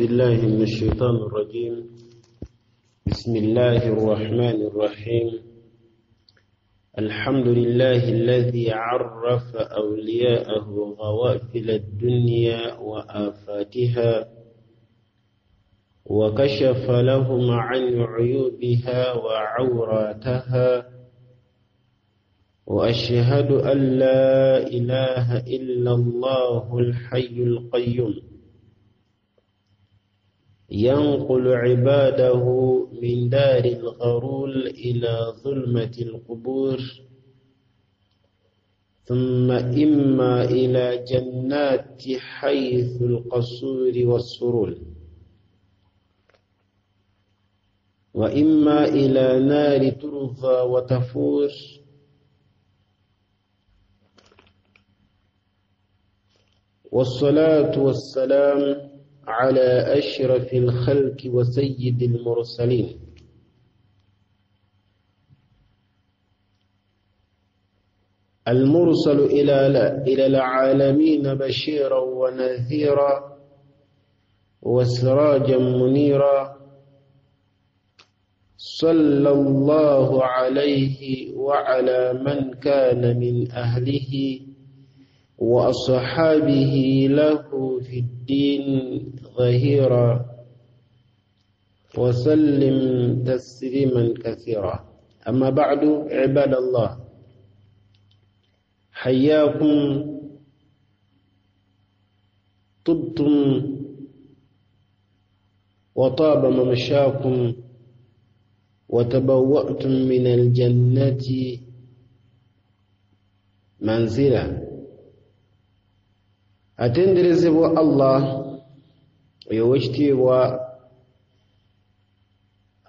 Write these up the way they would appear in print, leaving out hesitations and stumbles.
بالله من الشيطان الرجيم. بسم الله الرحمن الرحيم. الحمد لله الذي عرف أولياءه غوافل الدنيا وآفاتها وكشف لهم عن عيوبها وعوراتها، وأشهد أن لا إله إلا الله الحي القيوم ينقل عباده من دار الغرول إلى ظلمة القبور، ثم إما إلى جنات حيث القصور والسرور، وإما إلى نار ترضى وتفور، والصلاة والسلام على أشرف الخلق وسيد المرسلين المرسل إلى العالمين بشيرا ونذيرا وسراجا منيرا، صلى الله عليه وعلى من كان من أهله وأصحابه له في الدين ظهيرا، وسلم تسليما كثيرا. أما بعد، عباد الله، حياكم، طبتم وطاب ممشاكم وتبوأتم من الجنة منزلا. atenderezebwa Allah owekitiibwa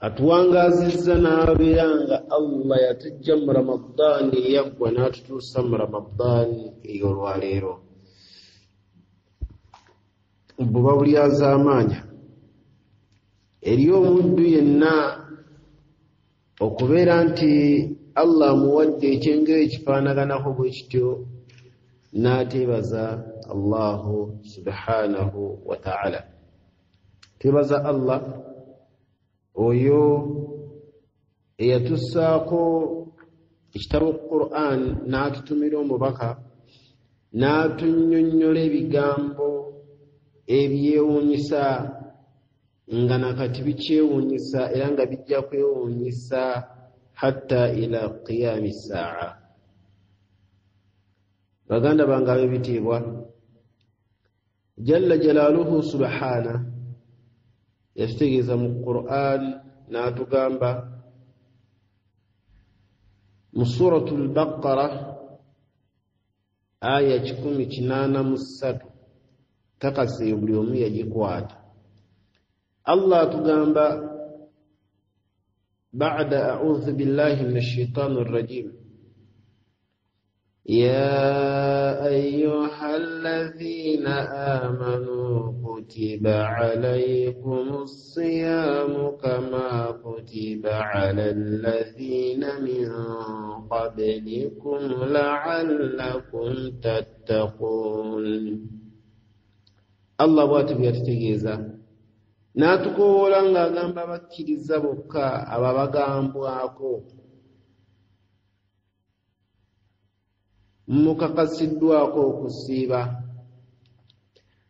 atuwangazizza n'abeera Allah yatujja mu Ramaddaani yaggwa n'atutuusa mu Ramaddaani ey'olwaleero. Buba bulyazaamaanya eri omuddu yenna okubeera nti Allah amuwadde ekyengero ekifaanaganako bwe kityo n'ateebaza Allahu subhanahu wa ta'ala. Tebaza Allah oyo eyatussaako ekitabo Qur'an n'atutumira omubaka n'atunnyonnyola ebigambo ebyewuunyisa nga nakati bikyewuunyisa era nga bijja kwewuunyisa hatta ila qiyami saa. Baganda bange ab'ebitiibwa, Jalla Jalaaluhu subhana yatutegeeza mu Qur'an n'atugamba mu Suratul Baqara aya 183, takase buli omu yagikwata. Allah atugamba ba'da a'udhu billahi minash shaitanir rajim: يا أيها الذين آمنوا كتب عليكم الصيام كما كتب على الذين من قبلكم لعلكم تتقون. الله بwatyo byatutegeeza n'atukoola ng'agamba bakkiriza bokka ababagambwako mukakasiddwako okusiiba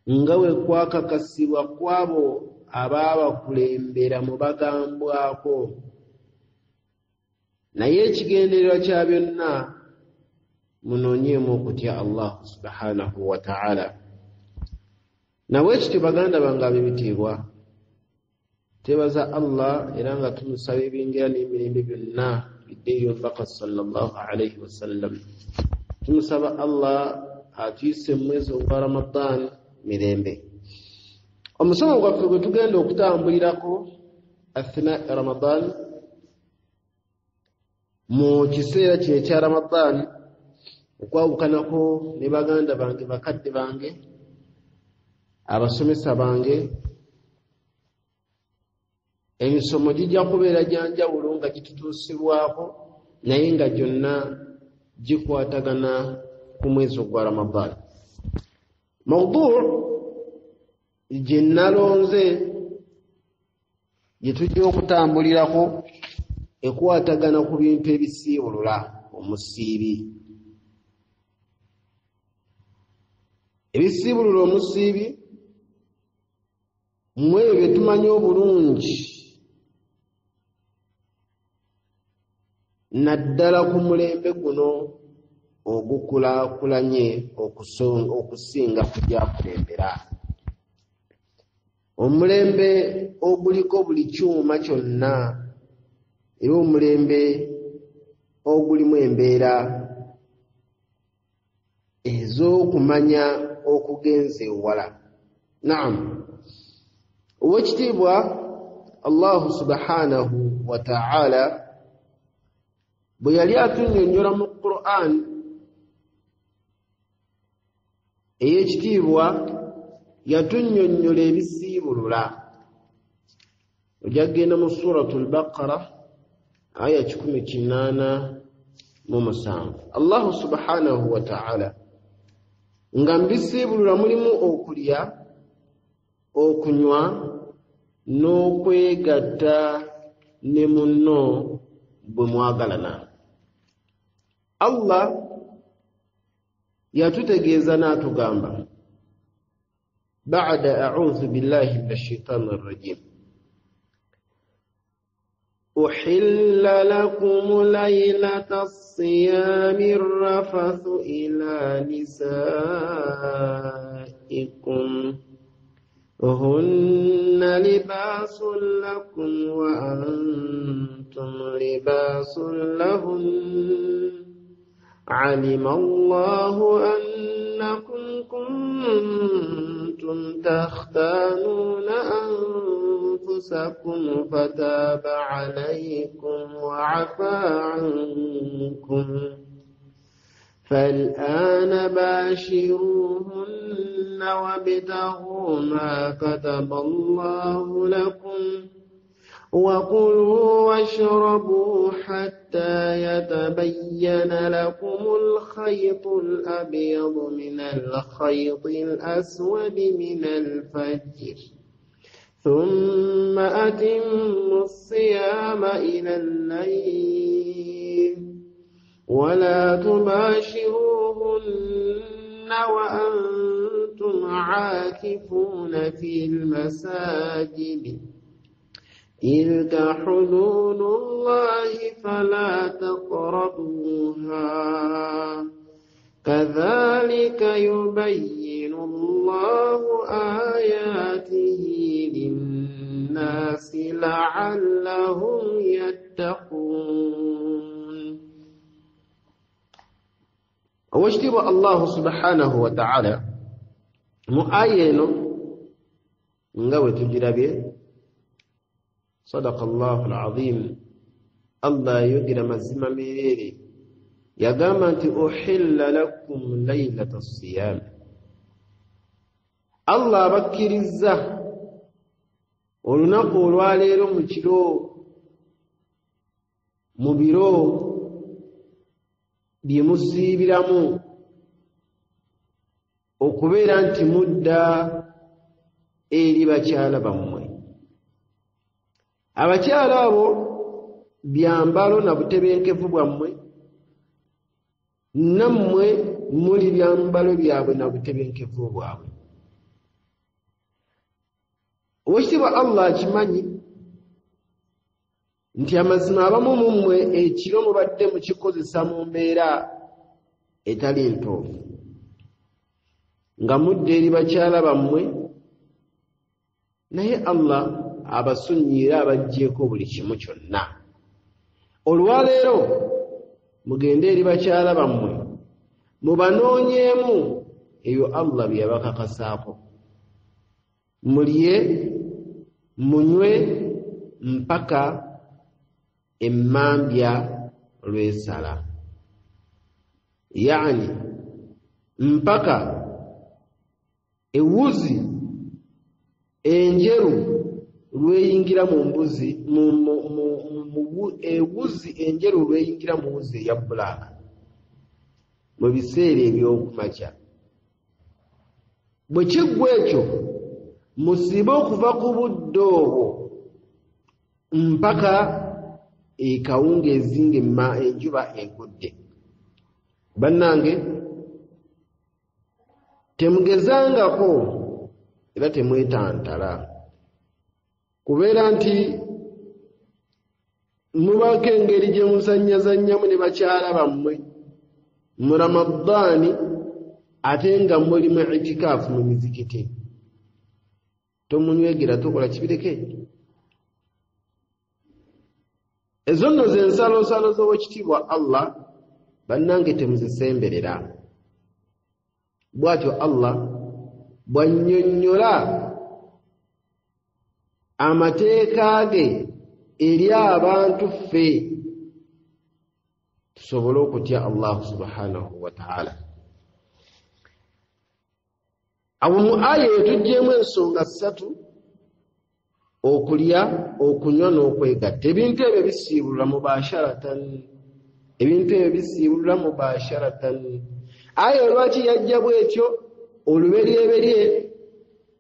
nga bwe kwakakasibwa kwabo abaabakulembera mu bagambwako, naye ekigendererwa kya byonna munoonyeemu okutya Allah subhanahu wa ta'ala. Nabwe kityo baganda bange ab'ebitiibwa, tebaza Allah era nga tumusaba ebyenjera n'emirembe byonna biddeyo mbaka sallallahu alayhi wa sallam. Tumusaba Allah atuyise mu mwezi ogwa Ramadan mirembe. Omusomo gwaffe gwe tugenda okutambulirako athna Ramadan, mu kiseera kino ekya Ramadan, okwawukanako ne baganda bange, bakadde bange, abasomesa bange, emisomo gijja kubeera gya njawulo nga gitutuusibwako, naye nga gyonna gikwatagana ku mwezi ogwa Ramadan. Mawdu' gye nalonze gye tujja okutambulirako ekwatagana ku bintu ebisiibulula omusiibi. Ebisiibulula omusiibi mu ebyo bye tumanyi obulungi, naddala ku mulembe guno ogukulaakulanye okusinga ku gyakulembera. Omulembe oguliko buli kyuma kyonna era omulembe ogulimu embeera ez'okumanya okugenza ewala. Naam, owekitiibwa Allahu subhanahu wa ta'ala bwe yali atunnyonnyola mu Qur'an ey'ekitiibwa, yatunnyonnyola ebisiibulula. Ojja kgenda mu Suratul Baqara aya 187. Allahu subhanahu wa ta'ala nga mu bisiibulula mulimu okulya, okunywa n'okwegatta ne munno bwe mwagalana. Allah yatutegeeza n'atugamba ba'da a'udhu billahi minash shaitanir rajim, uhilla lakum laylatas siyamir rafathu ila nisaikum hunna libasun lakum wa antum libasun lahun علم الله أنكم كنتم تختانون أنفسكم فتاب عليكم وعفى عنكم فالآن باشروهن وابتغوا ما كتب الله لكم وكلوا واشربوا حتى يتبين لكم الخيط الأبيض من الخيط الأسود من الفجر ثم أتموا الصيام إلى الليل ولا تباشروهن وأنتم عاكفون في المساجد تلك حدود الله فلا تقربوها كذلك يبين الله آياته للناس لعلهم يتقون. واشتبه الله سبحانه وتعالى مؤين ngawe tujirabye. صدق الله العظيم. الله يقرأ مزيما ميريري يقامت أحل لكم ليلة الصيام. الله بكر الزه ولنقول واليرو مجلو مبيرو بمصيبرامو okubera nti mudda eri bakyala bammwe. Abakyala abo byambalo na butebenkevu bwammwe, nammwe muli byambalo byabwe na butebenkevu bwabwe. Owekitiibwa Allah akimanyi nti amazima abamu mu mmwe ekiro mubadde mukikozesa mu mbeera etali ntuufu, nga mudde eri bakyala bammwe, naye Allah abasunnyira abaggyeko buli kimu kyonna. Olwaleero mugende eri bakyala bammwe mubanoonyeemu eyo Allah bye yabakakasaako, mulye munywe mpaka emmambya lwesala, yaani mpaka ewuzi enjeru lweyingira mu mbuzi ewuzi enjeru lweyingira mu wuzi eya bbulaaka mu biseera eby'okumakya. Bwe kiggwa ekyo musibe okuva ku budde obwo mpaka ekawungeezi enjuba egudde. Bannange, temugezangako era temwetantala, kubeera nti mubako engeri gye muzannyazannyamu ne bakyala bammwe mu Ramaddaani ate nga muli mu itikaafu mu mizikiti. Tomunywegera, tokola kibireke. Ezo nno ze nsalosalo z'Oweekitiibwa Allah, bannange temuzisemberera. Bw'atyo Allah bw'annyonnyola amateeka ge eri abantu ffe tusobole okutya Allah subhanahu wa ta'ala. Awo mu aya eyo tuggyemu ensonga ssatu: okulya, okunywa n'okwegatta. Ebintu ebyo bisiibulula mubasharatan. Ebintu ebyo bisiibulula mubasharatan. Aya lwaki yajja bwetyo? Oluberyeberye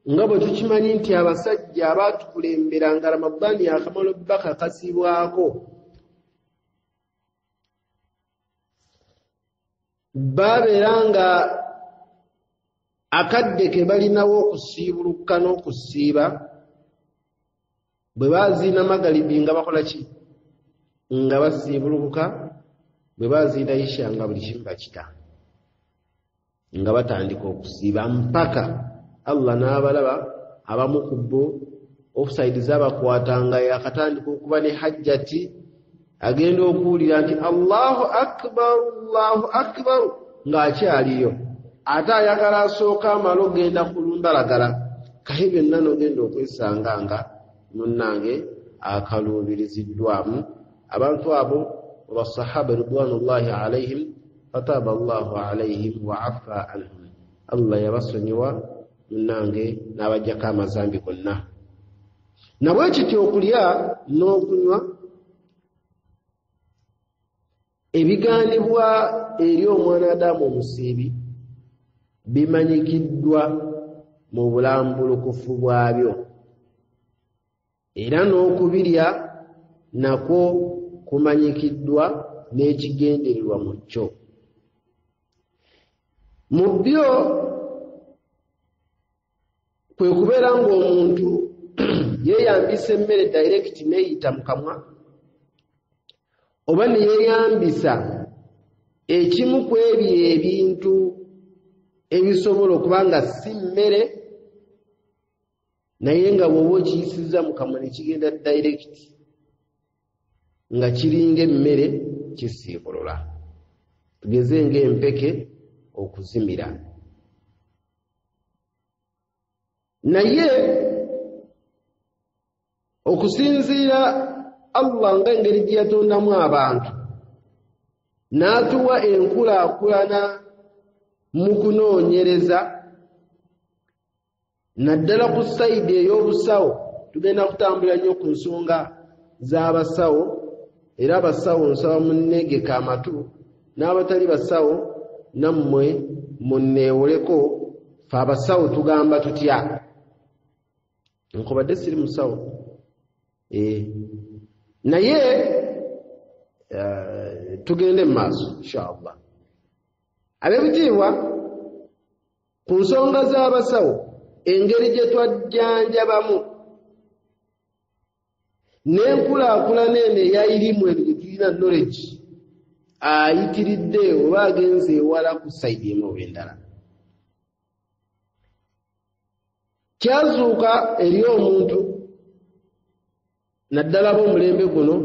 nga bwe tukimanyi nti abasajja abaatukulemberanga Ramaddaani yakamala bakakasibwako babeera nga akadde ke balinawo okusiibuluka n'okusiiba bwe baziina magalibi nga bakola ki? Nga basiibuluka. Bwe baziina isha nga buli kimu bakita, nga batandika okusiiba mpaka Allah n'abalaba abamu ku bo offside z'abakwatanga yakatandika okuba ne hajjati, agenda okuwulira nti Allahu akbar, Allahu akbar ng'akyaliyo, ate ayagala asooka amala ogenda kulumbalagala kahe byonna n'ogenda okwesanga nga munnange akaluubiriziddwamu. Abantu abo basahaba ridwanullahi alaihim fataba Allahu alaihim wa afa anhum. Allah yabasonyiwa munnange n'abajjako amazambi gonna. Nabwe kityo okulya n'okunywa ebigaanibwa eri omwana Adamu omusiibi bimanyikiddwa mu bulambulukufu bwabyo, era n'okubirya nakwo kumanyikiddwa n'ekigendererwa mu kyo. Mu byo kwe kubeera ng'omuntu yeeyambisa emmere direct neeyita mu kamwa, oba ne yeeyambisa ekimu ku ebyo ebintu ebisobola okuba nga si mmere naye nga bw'oba okiyisizza mu kamwa ne kigenda direct nga kiringa emmere, kisiibulula. Tugeze ng'empeke okuzimira. Naye okusinziira Allah ng'engeri gye yatondamu abantu n'atuwa enkulaakulana mu kunoonyereza, naddala ku sayidi ey'obusawo. Tugenda kutambula nnyo ku nsonga z'abasawo, era abasawo nsaba munneegeka amatu, n'abatali basawo nammwe munneewoleko. Fe abasawo tugamba tutya? Nkobadde siri musawo, naye tugende mu maaso inshallah. Ab'ebitiibwa, ku nsonga z'abasawo, engeri gye twajjanjabamu n'enkulaakulana eno eya irimu eno gye tulina knowledge ayitiridde oba agenze ewala ku sayidi emu oba endala. Kyazuuka eri omuntu naddala b'omulembe guno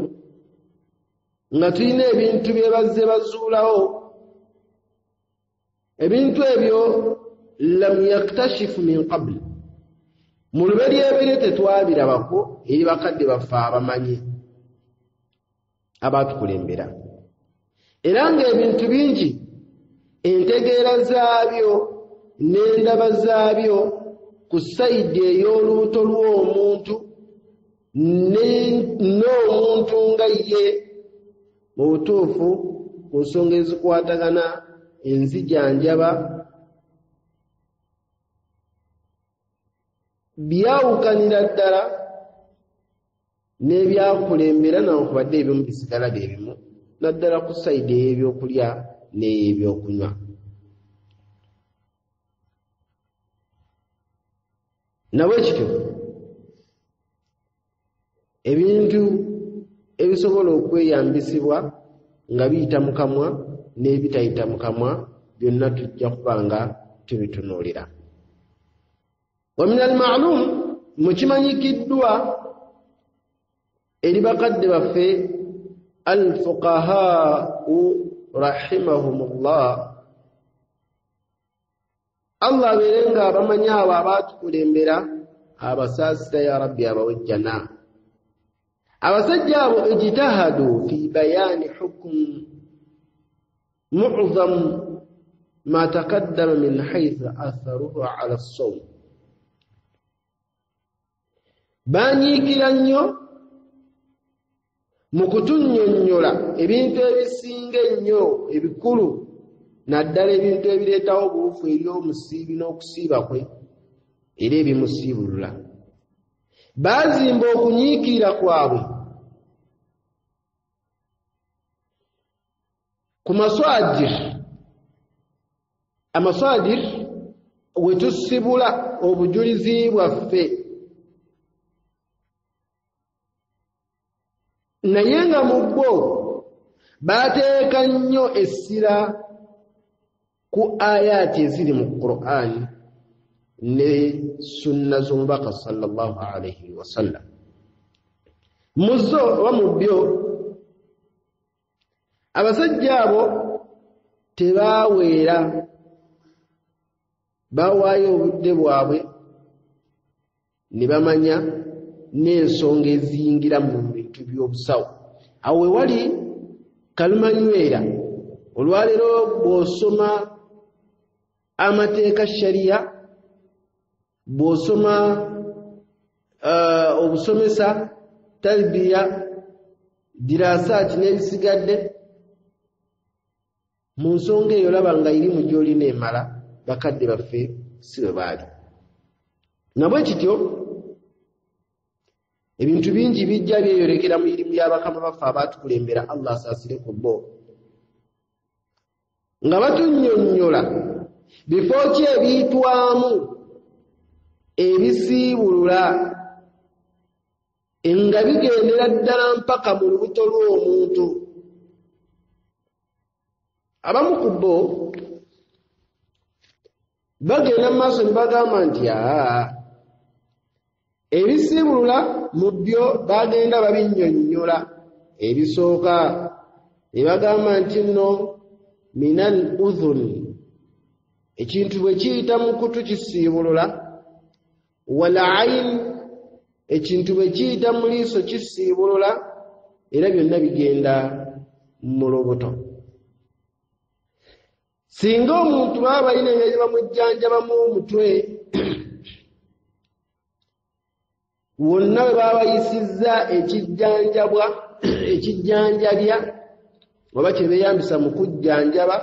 nga tulina ebintu bye bazze bazuulawo. Ebintu ebyo lam yaktashifu min qabl, mu luberyeberye tetwabirabako eri bakadde baffe abamanyi abaatukulembera, era ng'ebintu bingi entegeera zaabyo n'endaba zaabyo ku sayidi ey'olubuto lw'omuntu n'omuntu nga ye mu butuufu ku nsonga ezikwatagana enzijanjaba byawukanira ddala n'ebyakulembera nankubadde ebimu bisigala bye bimu naddala ku sayidi ey'ebyokulya n'ey'ebyokunywa. Nabwe kityo ebintu ebisobola okweyambisibwa nga biyita mu kamwa n'ebitayita mu kamwa byonna tujja kuba nga tubitunuulira. Wa min al-ma'lum, mukimanyikiddwa eri bakadde baffe al-fuqahaa'u rahimahumullah, Allah abeerenga abamanyi abo abaatukulembera abasaasira ya rabbi abawejjana. Abasajja abo ijtahadu fi bayaani hukm mu'zam ma taqaddama min haythu atharuhu ala as-sawm. Banyiikira nnyo mu kutunnyonnyola ebintu ebisinga ennyo ebikulu naddala ebintu ebireetawo obuwufu eri omusiibi n'okusiiba kwe era ebimusiibulula. Baazimba okunyiikira kwabwe ku maswajir. Amaswajir we tusibula obujulizi bwaffe, naye nga mu bwo baateeka nnyo essira ku ayaati eziri mu Qur'an ne sunna z'omubaka sallallahu alayhi wa sallam. Mu zo oba mu byo abasajja abo tebaaweera, baawaayo obudde bwabwe ne bamanya n'ensonga eziyingira mu bintu by'obusawo. Awo we wali kalumanywera olwaleero bw'osoma amateeka shariya, bw'osoma obusomesa tarbiya dirasaati n'ebisigadde mu nsonga eyo laba nga irimu gy'olina emala bakadde baffe si bwe baali. Nabwe kityo ebintu bingi bijja byeyolekera mu irimu y'abakama baffe abaatukulembera, Allah asaasire ku bo, nga batunnyonnyola bifo ki ebiyitwamu ebisiibulula nga bigendera ddala mpaka mu lubuto lw'omuntu. Abamu ku bo bagenda mu maaso ne bagamba nti ebisiibulula mu byo bagenda babinnyonnyola. Ebisooka ne bagamba nti nno minal udhun, ekintu bwe kiyita mu kutu kisiibulula, wal ayn, ekintu bwe kiyita mu liiso kisiibulula, era byonna bigenda mu lubuto. Singa omuntu baba balina engeri bamujjanjabamu omutwe wonna bwe baba bayisizza ekijjanjabya oba kye beeyambisa mu kujjanjaba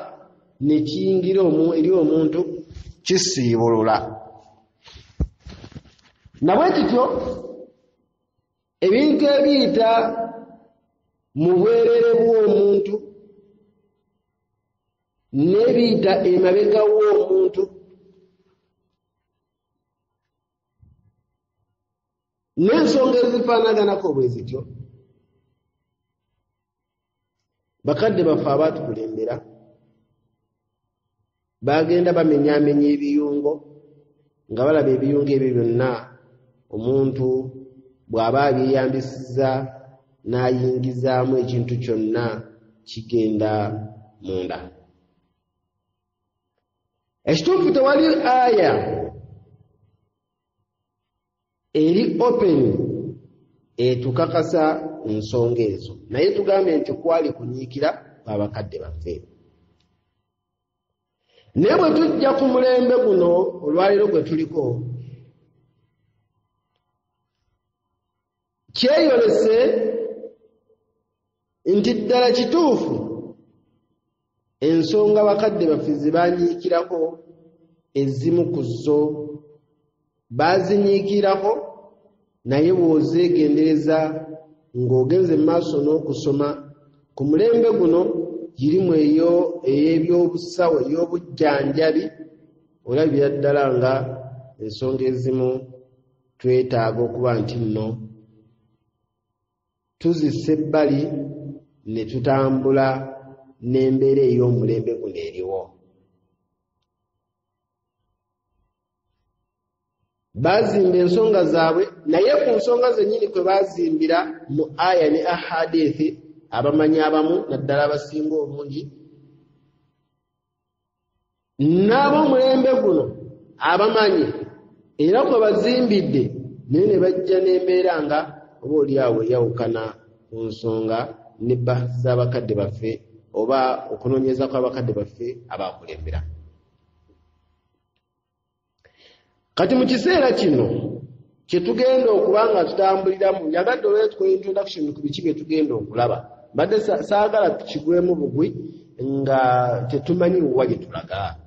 ne kiyingira eri omuntu kisiibulula. Nabwe kityo ebintu ebiyita mu bwereere bw'omuntu n'ebiyita emabega w'omuntu n'ensonga ezifaanaganako bwe zityo, bakadde baffe abaatukulembera bagenda bamenyaamenya ebiyungo nga balaba ebiyungo ebyo byonna omuntu bw'aba abyeyambisizza n'ayingizaamu ekintu kyonna kigenda munda. Ekituufu tewali aya eri open etukakasa nsonga ezo, naye tugambe nti kwali kunyiikira kw'abakadde baffe. Naye bwe tujja ku mulembe guno olwaleero gwe tuliko, kyeyolese nti ddala kituufu ensonga bakadde baffe ze banyiikirako ezimu ku zo bazinyiikirako naye bw'ozeegendereza ng'ogenze mu maaso n'okusoma ku mulembe guno girimu eyo ey'ebyobusawo ey'obujjanjabi olabira ddala nga ensonga ezimu twetaaga okuba nti nno tuzissa ebbali ne tutambula n'embeera ey'omulembe guno eriwo. Baazimba ensonga zaabwe naye ku nsonga zennyini kwe baazimbira mu aya ne ahadithi abamanyi abamu naddala abasinga obungi n'ab'omulembe guno abamanyi era kwe bazimbidde naye ne bajja n'embeera nga oba oliawo eyawukana ku nsonga ne bahasi z'abakadde baffe oba okunoonyeza kw'abakadde baffe abaakulembera. Kati mu kiseera kino kye tugenda okuba nga tutambuliramu, njagadde olw'eyo tukola introduction ku biki bye tugenda okulaba, badde saagala tukigwemu bugwi nga tetumanyi wa gye tulaga.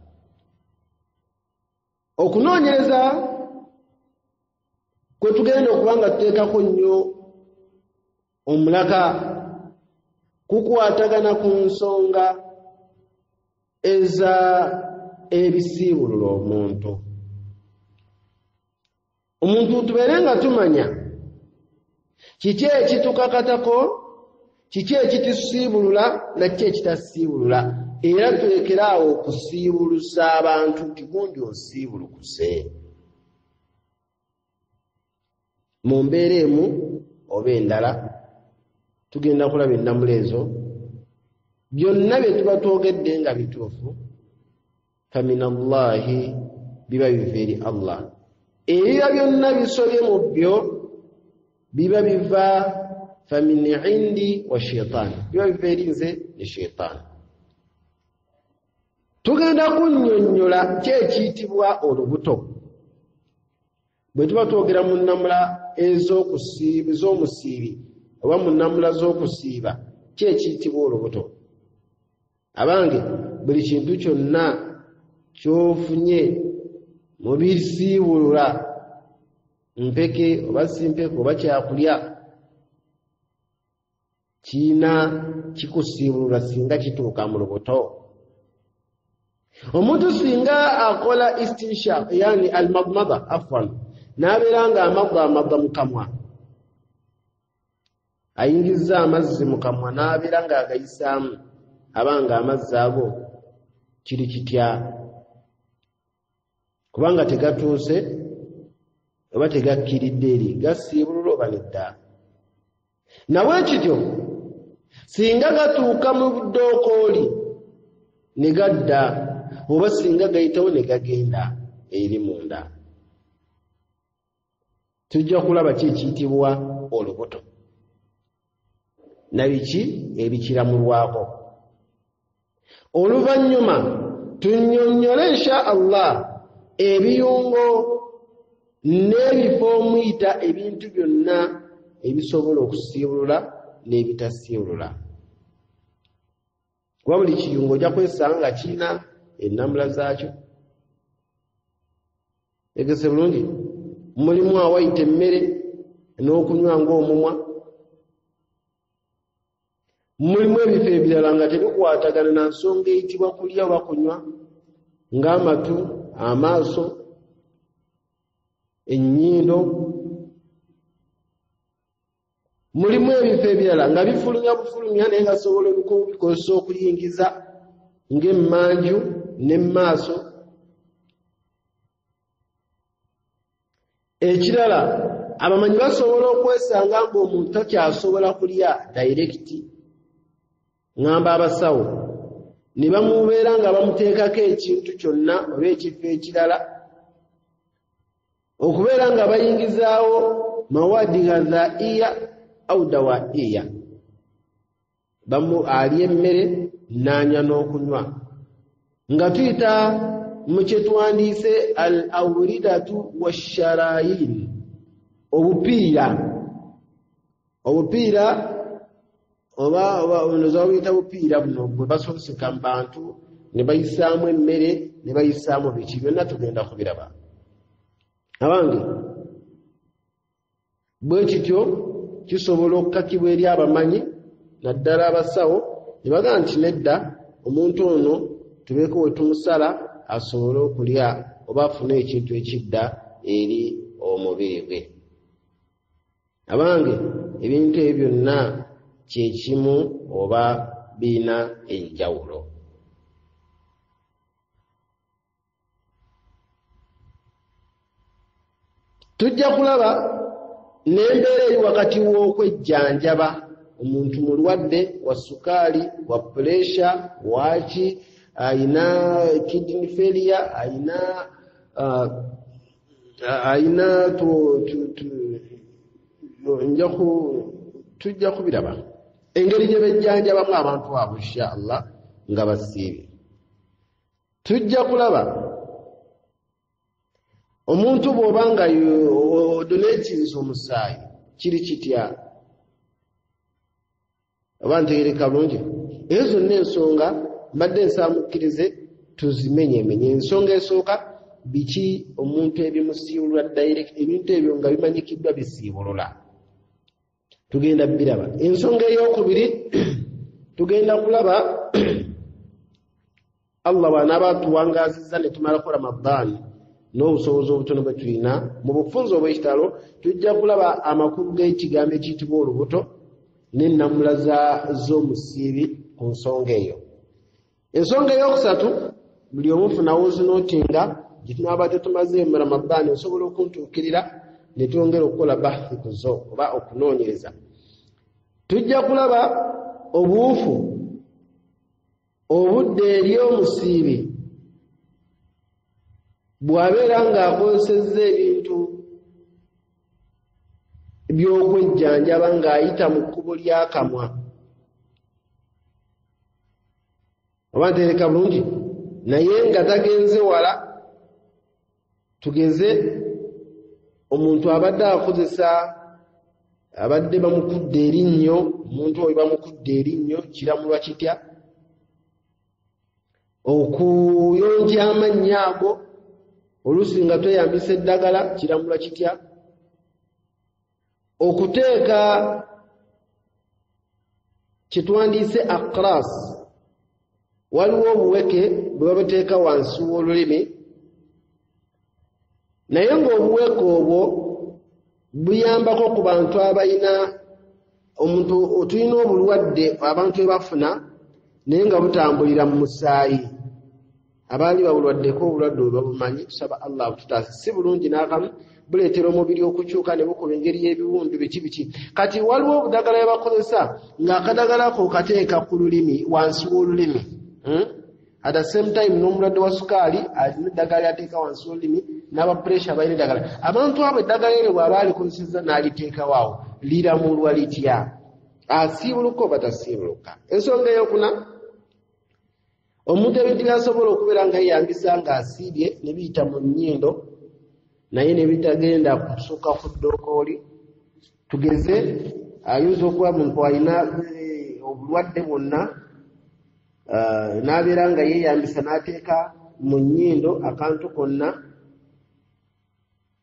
Okunoonyereza kwe tugenda okuba nga tuteekako nnyo omulaka kukwatagana ku nsonga eza ebisiibulula omuntu. Omuntu tubeere nga tumanya kiki ekitukakatako, kiki ekitusiibulula nakiki ekitasiibulula, era tulekere awo okusiibulusa abantu nti gundi osiibulukuse. Mu mbeera emu oba endala tugenda kulaba ennamula ezo byonna bye tuba twogedde nga bituufu faminallahi biba biva eri Allah. Ebiba byonna bisobye mu byo biba biva famin indi wa shaitaani, biba biva eri nze ne shaitaani. Tugenda kunnyonnyola kyekiyitibwa olubuto bwe tuba twogera mu nnamula ez'omusiibi oba mu nnamula z'okusiiba kyekiyitibwa olubuto. Abange buli kintu kyonna ky'ofunye mu bisiibulula mpeke oba si mpeke oba kyakulya kiina kikusiibulula singa kituuka mu lubuto. Omuntu singa akola istinshaq yani almadmada afwan n'abeera nga amadda mu kamwa, ayingiza amazzi mu kamwa n'abeera nga agayisaamu, abanga amazzi ago kiri kitya kubanga tegatuuse oba tegakkiridde eri gasiibulula oba nedda. Nawe kityo singa gatuuka mu buddookooli ne gadda oba singa gayitawo ne gagenda eri munda, tujja kulaba kiyitibwa olubuto na biki ebikiramulwako. Oluvannyuma tunnyonnyole insha Allah ebiyungo n'ebifo omuyita ebintu byonna ebisobola okusiibulula n'ebitasiibulula. Kuba buli kiyungo ojja kwesanga nga kirina ennamula zaakyo. Egese bulungi, mulimu awayita emmere n'okunywa ng'omumwa, mulimu ebifo ebirala nga tebikwatagana na nsonga eyitibwa kulya oba kunywa ng'amatu, amaaso, ennyindo. Mulimu ebifo ebirala nga bifulumya bufulumya naye nga sobola okubikozesa okuyingiza ng'emmanju n'emmaaso. Ekirala abamanyi basobola okwesanga ng'omuntu takyasobola kulya dayirekiti, ngamba abasawo ne bamubeera nga bamuteekako ekintu kyonna oba ekifo ekirala, okubeera nga bayingizaawo mawadi ghadhaiya au dawaiya, alya emmere n'anywa n'okunywa, nga tuyita mu kye tuwandiise al awridatu washarayin, obupiira oba nozawuyita bupiira buno bwe basoboseka mu bantu ne bayisaamu emmere ne bayisaamu biki byonna tugenda kubiraba. abange bwe kityo kisobola okukakibwa eri abamanyi naddala abasawo ne bagamba nti nedda omuntu ono tubeeko we tumusala asobole okulya oba afune ekintu ekidda eri omubiri gwe. Abange ebintu ebyo byonna kyekimu oba biina enjawulo. Tujja kulaba n'embeera eri wakati w'okwejjanjaba omuntu mulwadde wa sukaali wa puresha waki ayina kidney failure ayina tujja kubiraba engeri gye bejjanjabamu abantu abo insha Allah nga basiibye. Tujja kulaba omuntu bw'oba nga odonetinze omusaayi kiri kitya oba ntegereka bulungi. Ezo zonna ensonga mbadde nsaamukkirize tuzimenyemenye. Ensonga esooka biki omuntu ebimusiibulwa direct, ebintu ebyo nga bimanyikiddwa bisiibulula, tugenda biraba. Ensonga ey'okubiri tugenda kulaba Allah bw'anaaba atuwangaazizza ne tumalako Ramadaan n'obusobozi obutono bwe tulina mu bufunze obw'ekitalo, tujja kulaba amakulu g'ekigambo ekiyitibwa olubuto n'ennamula z'omusiibi ku nsonga eyo. Ensonga ey'okusatu buli omu funawo zinootinga gye tunaaba tetumaze mu Ramadaan osobola okuntuukirira ne twongera okukola bahthi ku zo oba okunoonyereza. Tujja kulaba obuufu obudde eri omusiibi bw'abeera ng'akozesezza ebintu by'okwejjanjaba ng'ayita mu kkubo ly'akamwa. Oba ntegereka bulungi, naye nga tagenze wala. Tugeze omuntu abadde akozesa abadde bamukudde erinnyo, omuntu oyo bamukudde erinnyo kiramulwa kitya? Okuyonja amannya ago oluusi nga tweyambisa eddagala kiramulwa kitya? Okuteeka kitwandiise akras, waliwo obuweke bwe babuteeka wansi w'olulimi, naye ng'obuweke obwo buyambako ku bantu abalina omuntu otulina obulwadde abantu bwe bafuna naye nga butambulira mu musaayi. Abaali babulwaddeko obulwadde bwe babumanyi, tusaba Allah bututaase. Si bulungi n'akamu, buleetera omubiri okukyuka ne bukola engeri y'ebiwundu biki. Kati waliwo obudagala bwe bakozesa ng'akadagala ko kateeka ku lulimi, wansi w'olulimi. At the same time n'omulwadde wa sukaali alina eddagala lyateeka wansi w'olulimi, n'aba puresha balina eddagala. Abantu abo eddagala eryo bw'aba alikozesezza n'aliteekawo awo liramulwa litya? Asiibuluka oba tasiibuluka? Ensonga ey'okuna, omuntu ebintu byasobola okubeera nga yeyambisa ng'asiibye ne biyita mu nnyindo naye ne bitagenda kusukka ku ddookooli. Tugeze ayinza okuba muntu alina obulwadde bwonna n'abeera nga yeeyambisa n'ateeka mu nnyindo akantu konna,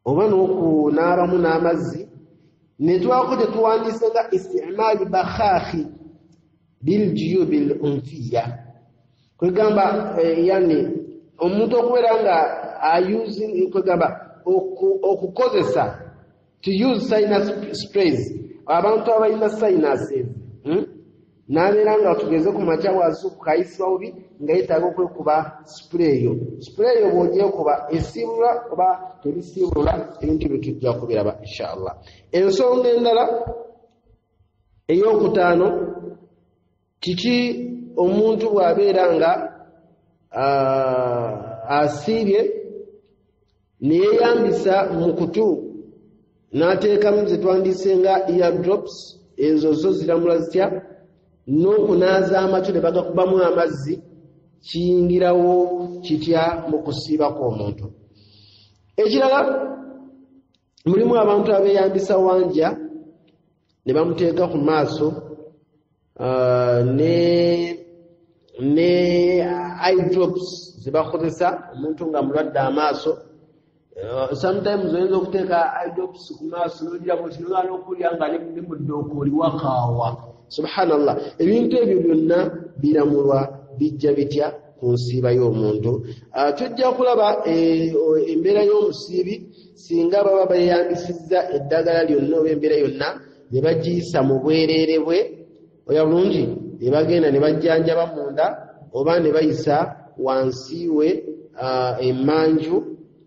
oba n'okunaabamu n'amazzi, ne twako tetuwandiise nga istimaali bakhaahi biljuyubi l unfiya, kwegamba yani omuntu okubeera nga kwegamba okukozesa to use sinus sprays, abantu abalina sinuses n'abeera nga tugeze ku makya wansi ku kayisi bawubi nga yeetaaga okwekuba sipuleeyo. Sipuleeyo bw'ogyekuba esiibulwa oba terisiibulwa, ebintu bye tujja kubiraba inshallah. Ensonga endala ey'okutaano, kiki omuntu bw'abeera nga asiibye ne yeeyambisa mu kutu n'ateekamu ze twandiise nga eardrops, ezo zo ziramula zitya? N'okunaaza amatu ne bagakubamu amazzi, kiyingirawo kitya mu kusiiba kw'omuntu? Ekirala, mulimu abantu abeeyambisa wanja ne bamuteeka ku maaso ne eye drops ze bakozesa omuntu nga mulwadde amaaso, sometimes oyinza okuteeka idops ku maaso n'ogira bwoti nolwana okulya nga ne muddooko oli wakaawa. Subhanallah, ebintu ebyo byonna biramulwa bijja bitya ku nsiiba y'omuntu. Tujja kulaba embeera y'omusiibi singa baba beeyambisizza eddagala lyonna oba embeera yonna ne bagiyisa mu bwereere bwe, oya bulungi, ne bagenda ne bajjanjaba munda oba ne bayisa wansi we emmanju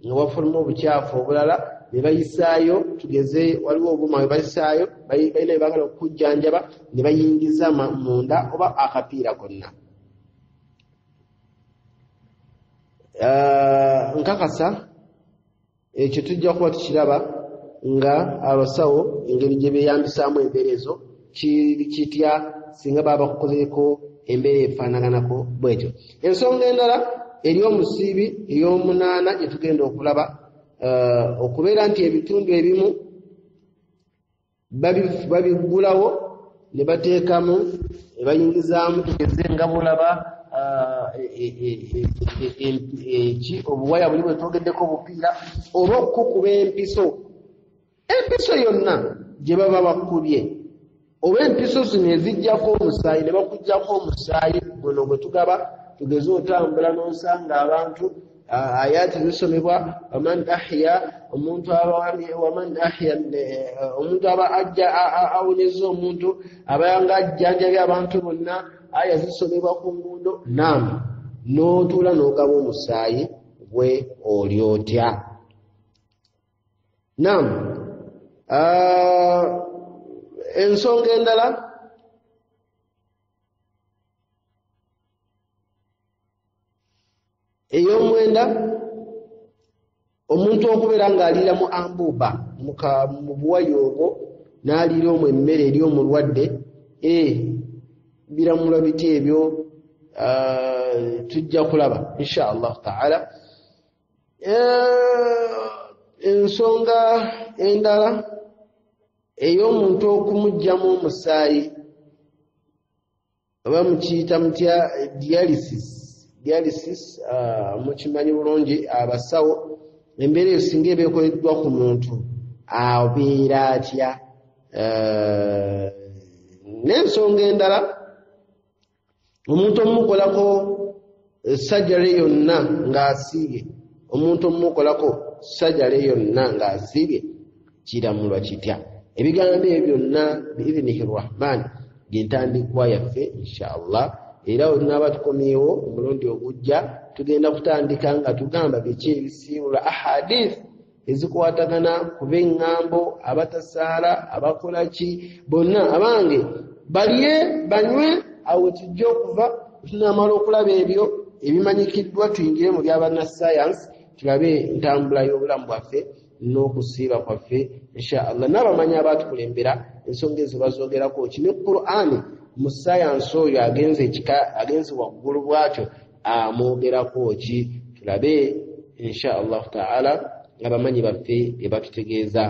nga wafuluma obukyafu obulala ne bayisaayo, tugeze waliwo obuma we bayisaayo balina bye baagala okujjanjaba ne bayingiza munda oba akapiira konna. Nkakasa ekyo tujja kuba tukiraba nga abasawo engeri gye beeyambisaamu embeera ezo kitya singa baba bakukozeeko embeera efaanaganako bwetyo. Ensonga endala eri omusiibi ey'omunaana gye tugenda okulaba okubeera nti ebitundu ebimu babigulawo ne bateekamu ne bayingizaamu, tugeze nga bulaba obuwaya buli bwe twogeddeko obupiira oba okukuba empiso yonna gye baba bakubye, oba empiso zino ezijjako omusaayi ne bakuggyako omusaayi guno gwe tugaba. Tugeze otambula n'osanga abantu ayaati zisomebwa waman ahya, omuntu aba ajja awonyeza omuntu abayanga ajjanjabye abantu bonna, aya zisomebwa ku nguudo. Naam, n'otuula n'ogaba omusaayi gwe oli otya? Naam, ensonga endala ey'omwenda, omuntu okubeera ng'aliira mu ambuuba mu buwayi obwo n'aliira omwo emmere eri omulwadde, biramulwa biti ebyo. Tujja kulaba insha Allah taala. Ensonga endala ey'omuntu okumuggyamu omusaayi oba mukiyita mutya dialysis, mukimanyi bulungi abasawo, embeera eyo singa eba ekoleddwa ku muntu abeera atya? N'ensonga endala omuntu omumukolako sajjale yonna ng'asiibye, kiramulwa kitya? Ebigambo ebyo byonna biidhnihi rrahman gy'entandikwa yaffe insha Allah. Era olinaaba tukomyewo omulundi ogujja tugenda kutandika nga tugamba biki ebisiibula ahadith ezikwatagana ku b'eŋŋambo, abatasaala, abakola ki, bonna abange balye banywe. Awo tujja okuva tunaamala okulaba ebyo ebimanyikiddwa, tuyingire mu by'abannasayansi tulabe entambula y'obulamu bwaffe n'okusiiba kwaffe insha Allah. N'abamanyi abatukulembera ensonga ezo bazoogerako ki, ne Qur'ani mu sayansi oyo agenze waggulu bwatyo amwogerako ki, tulabe insha Allah taala abamanyi baffe bye batutegeeza.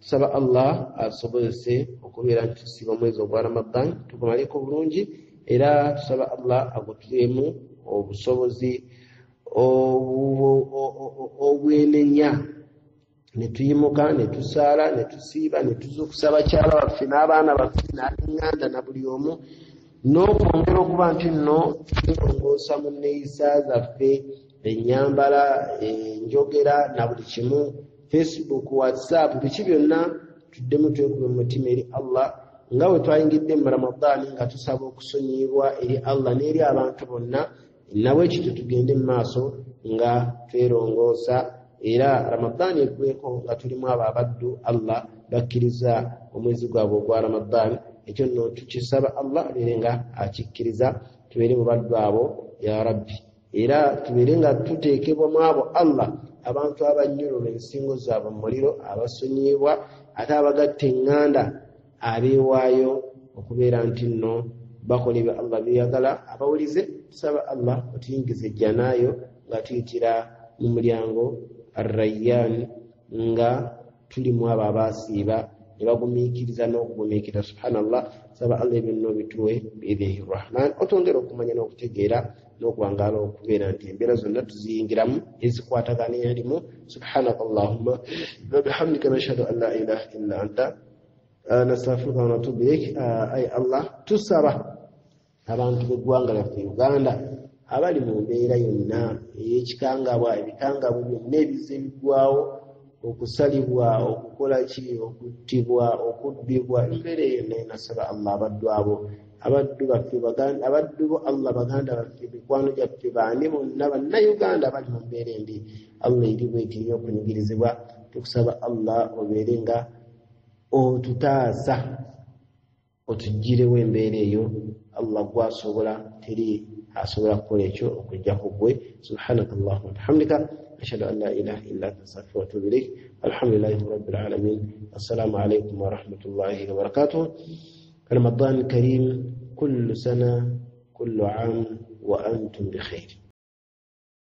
Tusaba Allah atusobozese okubeera nti tusiiba omwezi ogwa Ramadan tugumaleko bulungi, era tusaba Allah agutulemu obusobozi obwenenya ne tuyimuka ne tusaala ne tusiiba ne tuzuukusa bakyala baffe n'abaana baffe n'ab'eŋŋanda na buli omu, n'okwongera okuba nti nno tulongoosa mu nneeyisa zaffe, ennyambala, enjogera na buli kimu, Facebook, WhatsApp, biki byonna tuddemu twekube mu mutima eri Allah nga bwe twayingidde mu Ramadaani nga tusaba okusonyiyibwa eri Allah n'eri abantu bonna. Nabwe kityo tugende mu maaso nga twerongoosa, era Ramadaani eggweko nga tulimu abo abaddu Allah bakkiriza omwezi gwabwe ogwa Ramadaani. Ekyo nno tukisaba Allah abeere nga akikkiriza, tubeere mu baddu abo ya Rabbi, era tubeere nga tuteekebwa mu abo Allah abantu abanyololwa ensingo zaabwe mu muliro, abasonyiyibwa, ate abagatta eŋŋanda, abeewaayo okubeera nti nno bakola ebyo Allah byeyagala. Abawulize tusaba Allah otuyingize ejjanaayo nga tuyitira mu mulyango Ar-Rayyan nga tulimu abo abaasiiba ne bagumiikiriza n'okugumiikira. Subhanallah, saba Allah ebyo nno bituwe biidhnihi rrahman, otwongere okumanya n'okutegeera n'okwangala okubeera nti embeera zonna tuziyingiramu ezikwatagana erimu. Subhanaka Allahumma wa bihamdika nashhadu an la ilaha illa anta nastaghfiruka wa natubu ilayk. Ay Allah, tusaba abantu b'eggwanga lyaffe Uganda abali mu mbeera yonna ey'ekikangabwa, ebikangabwa byonna ebize biggwawo, okusalibwa, okukola ki, okuttibwa, okubbibwa, embeera yonna nasaba Allah abaddu abo, abaddu baffe baganda, abaddu bo Allah baganda baffe, mikwano gyaffe, baani bonna bannayuganda bali mu mbeera embi. Allah eri bweti ey'okunyigirizibwa, tukusaba Allah obeere nga otutaasa, otuggirewo embeera eyo. Allah gwasobola, teri asobola kukola ekyo okujja ku ggwe. Subhanaka Allahumma wa bihamdika ashhadu an la ilaha illa anta astaghfiruka wa atubu ilayk. Alhamdulillahi rabbil alamin. Assalamu alaykum wa rahmatullahi wa barakatuh. Ramadan karim, kullu sana kullu aam wa antum bi khair.